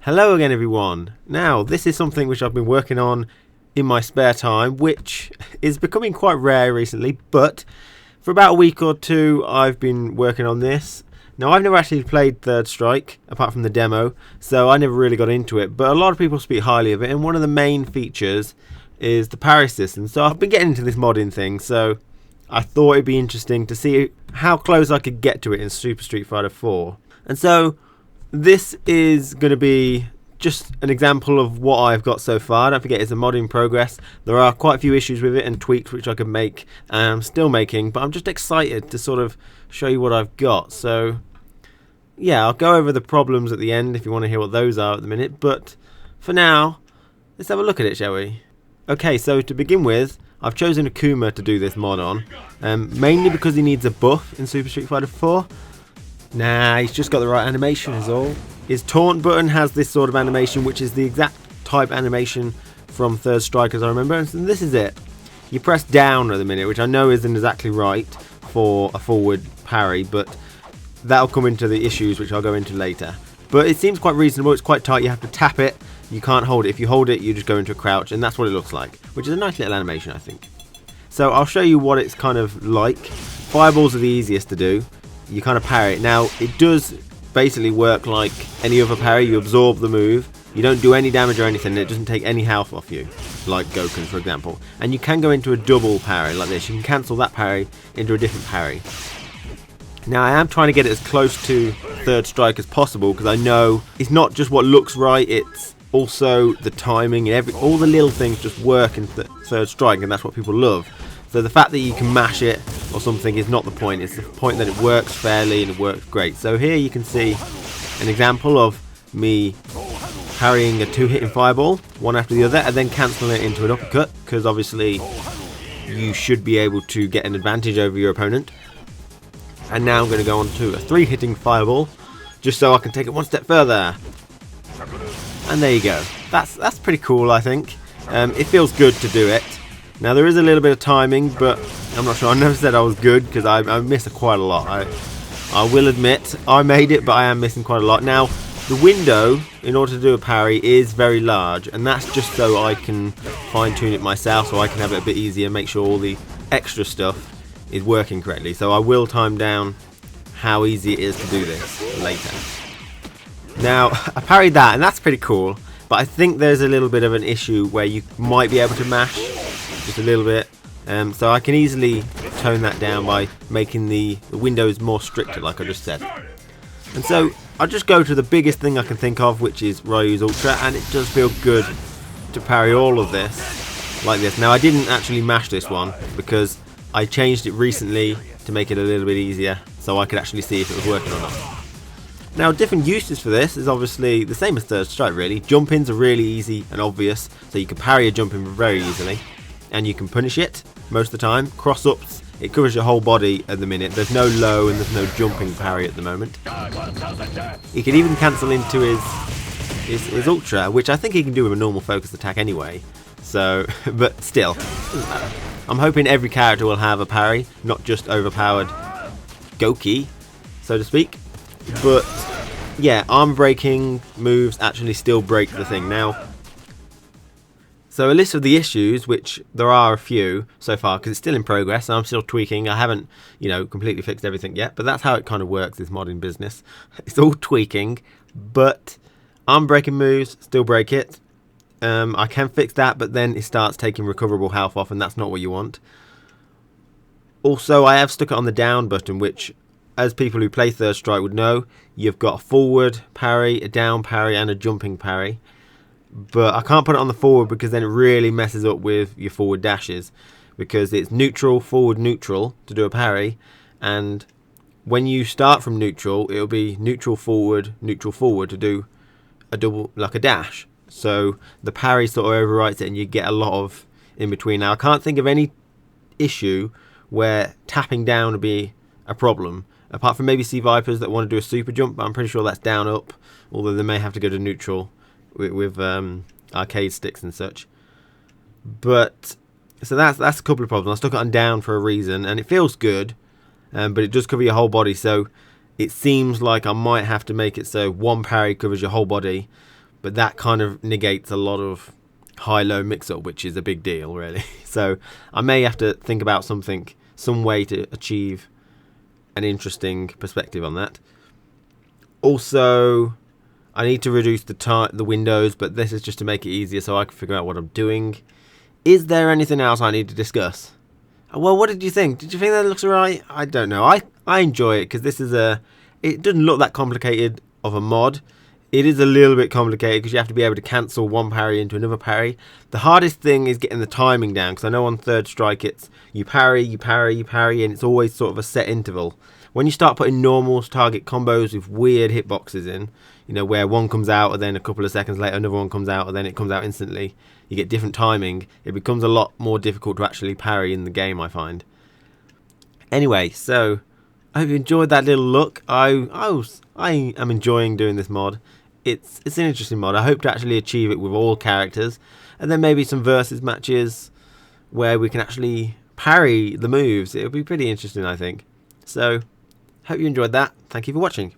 Hello again everyone. Now this is something which I've been working on in my spare time, which is becoming quite rare recently, but for about a week or two I've been working on this. Now I've never actually played Third Strike apart from the demo, so I never really got into it, but a lot of people speak highly of it, and one of the main features is the parry system. So I've been getting into this modding thing, so I thought it'd be interesting to see how close I could get to it in Super Street Fighter 4. And so this is going to be just an example of what I've got so far. Don't forget, it's a mod in progress. There are quite a few issues with it and tweaks which I could make, and I'm still making, but I'm just excited to sort of show you what I've got. So yeah, I'll go over the problems at the end if you want to hear what those are at the minute, but for now let's have a look at it, shall we? Okay, so to begin with, I've chosen Akuma to do this mod on, mainly because he needs a buff in Super Street Fighter 4. Nah, he's just got the right animation is all. His taunt button has this sort of animation, which is the exact type animation from Third Strike as I remember, and this is it. You press down at the minute, which I know isn't exactly right for a forward parry, but that'll come into the issues which I'll go into later. But it seems quite reasonable, it's quite tight, you have to tap it, you can't hold it. If you hold it, you just go into a crouch, and that's what it looks like, which is a nice little animation, I think. So I'll show you what it's kind of like. Fireballs are the easiest to do. You kind of parry it. Now, it does basically work like any other parry. You absorb the move, you don't do any damage or anything, it doesn't take any health off you, like Goku for example. And you can go into a double parry like this. You can cancel that parry into a different parry. Now I am trying to get it as close to Third Strike as possible, because I know it's not just what looks right, it's also the timing and all the little things just work in Third Strike, and that's what people love. So the fact that you can mash it or something is not the point, it's the point that it works fairly and it works great. So here you can see an example of me parrying a two-hitting fireball, one after the other, and then cancelling it into an uppercut, because obviously you should be able to get an advantage over your opponent. And now I'm going to go on to a three-hitting fireball, just so I can take it one step further. And there you go. That's pretty cool, I think. It feels good to do it. Now there is a little bit of timing, but I'm not sure. I never said I was good, because I missed quite a lot. I will admit I made it, but I am missing quite a lot. Now the window in order to do a parry is very large, and that's just so I can fine tune it myself, so I can have it a bit easier, make sure all the extra stuff is working correctly. So I will time down how easy it is to do this later. Now I parried that, and that's pretty cool, but I think there's a little bit of an issue where you might be able to mash just a little bit, so I can easily tone that down by making the windows more stricter, like I just said. And so I'll just go to the biggest thing I can think of, which is Ryu's Ultra, and it does feel good to parry all of this like this. Now I didn't actually mash this one because I changed it recently to make it a little bit easier, so I could actually see if it was working or not. Now different uses for this is obviously the same as Third Strike really. Jump-ins are really easy and obvious, so you can parry a jump-in very easily, and you can punish it most of the time. Cross-ups, it covers your whole body at the minute. There's no low and there's no jumping parry at the moment. He can even cancel into his Ultra, which I think he can do with a normal focus attack anyway. So, but still, doesn't matter. I'm hoping every character will have a parry, not just overpowered Goki, so to speak. But yeah, arm breaking moves actually still break the thing. Now, so a list of the issues, which there are a few so far, because it's still in progress, and I'm still tweaking. I haven't, completely fixed everything yet, but that's how it kind of works, this modding business. It's all tweaking, but arm breaking moves, still break it. I can fix that, but then it starts taking recoverable health off, and that's not what you want. Also, I have stuck it on the down button, which, as people who play Third Strike would know, you've got a forward parry, a down parry, and a jumping parry. But I can't put it on the forward because then it really messes up with your forward dashes, because it's neutral, forward, neutral to do a parry, and when you start from neutral, it'll be neutral, forward to do a double, like a dash. So the parry sort of overwrites it, and you get a lot of in between. Now I can't think of any issue where tapping down would be a problem, apart from maybe Sea Vipers that want to do a super jump, but I'm pretty sure that's down up, although they may have to go to neutral with arcade sticks and such. But so that's a couple of problems. I stuck it on down for a reason, and it feels good, but it does cover your whole body, so it seems like I might have to make it so one parry covers your whole body. but that kind of negates a lot of high-low mix-up, which is a big deal, really. So I may have to think about some way to achieve an interesting perspective on that. Also, I need to reduce the windows, but this is just to make it easier so I can figure out what I'm doing. Is there anything else I need to discuss? Well, what did you think? Did you think that looks alright? I don't know. I enjoy it because this is it doesn't look that complicated of a mod. It is a little bit complicated because you have to be able to cancel one parry into another parry. The hardest thing is getting the timing down, because I know on third strike it's you parry, you parry, you parry, and it's always sort of a set interval. When you start putting normal target combos with weird hitboxes in, you know, where one comes out and then a couple of seconds later another one comes out and then it comes out instantly, you get different timing, it becomes a lot more difficult to actually parry in the game, I find. Anyway, so I hope you enjoyed that little look. I am enjoying doing this mod. It's an interesting mod. I hope to actually achieve it with all characters, and then maybe some versus matches where we can actually parry the moves. It'll be pretty interesting, I think. So, hope you enjoyed that. Thank you for watching.